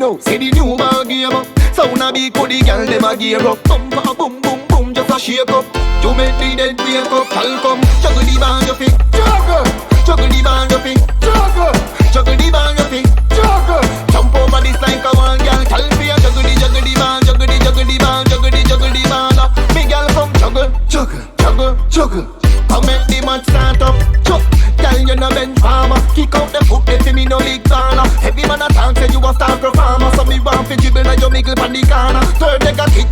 know, see the new ball game. Sound a beat for the girl, them a gear up. Bumper boom boom boom, just a shake up. You make the dead wake up, call come. Juggle the ball, you fi juggle. Juggle the ball, you fi juggle. Juggle the ball, you fi juggle. Jump over this like a one girl, tell me a juggle the ball, juggle the ball, juggle the ball. Me girl come juggle, juggle, juggle, juggle. I make the match start up, chuck. Girl, you no bench farmer. Kick out the foot, they see me no league corner. Heavy man a talk, say you a star performer. So me want fi dribble and you miggle pon the corner. Third leg a kick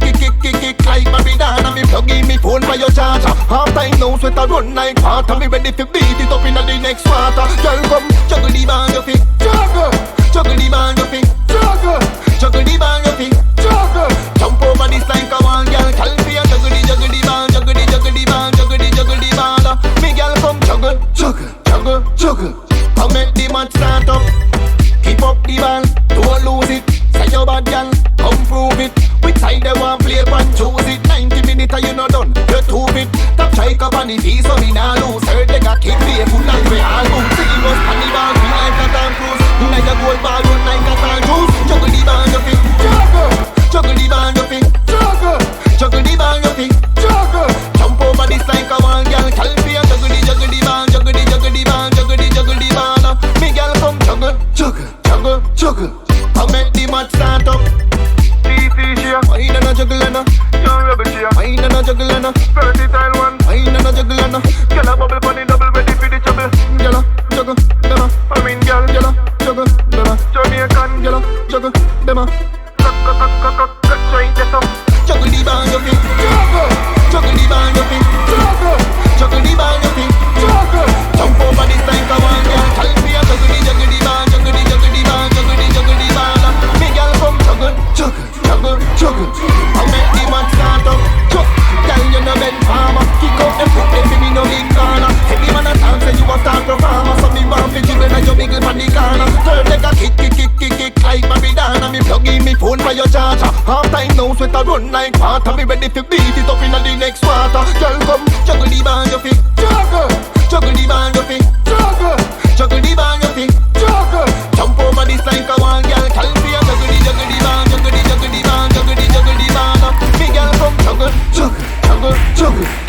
like Maridana. Me plug in me phone for your charger. Half time now sweat a run like water. Me ready fi beat it up inna the next quarter. Girl come juggle the ball, you fi juggle. Juggle the ball, you fi juggle. Juggle the ball, you fi juggle. Jump over this like a one girl. Tell me a juggle the ball, juggle the ball, juggle the ball. Me girl come juggle, juggle, juggle, juggle. I make the match start up. Keep up the ball, don't lose it. Say your bad girl, come prove it. Which side they want play and choose it. 90 minutes and you not done, you too fit. Top strike up on the piece so me nah lose. Heard they got kick play full like we all move. See us on the ball, feel like a Tom Cruise. Like a gold ball, run like a Tom Cruise. Juggle the ball, you fit juggle. Juggle the ball, you fit juggle. Juggle the ball, you fit juggle. Jump over this like a one girl. Tell me a juggle the ball, juggle the ball, juggle the ball. Me girl come juggle, juggle, juggle, juggle. I make the match start up. Mine and a juggle and a young rebel cheer. Mine and a juggle and a versatile one. Mine and a juggle and a girl a bubble funny double ready for the trouble. Girl a juggle, them a I mean girl a juggle, them a Jamaican girl a juggle, them a try this up. Juggle the ball, you fi juggle. Juggle the ball, you fi juggle. Juggle the ball, you fi juggle. Jump over this like a one girl. Tell me a juggle the ball, juggle the ball. Me girl come juggle, juggle. Juggle, I make the match start up. Girl, you no bend farmer. Kick out them foot, they see me no big corner. Heavy man a talk, say you a star performer. So me want fi dribble and you miggle pon the corner. Third leg a kick like Maridana. Me plug in me phone for your charger. Half time now sweat a run like water. Me ready fi beat it up inna the next quarter. Girl come juggle the ball, you fi juggle. Juggle the ball, you fi juggle. Juggle the ball, you fi juggle. Jump over this like a one girl. Tell me a juggle the ball, juggle the ball. Me girl come juggle, juggle, juggle, juggle.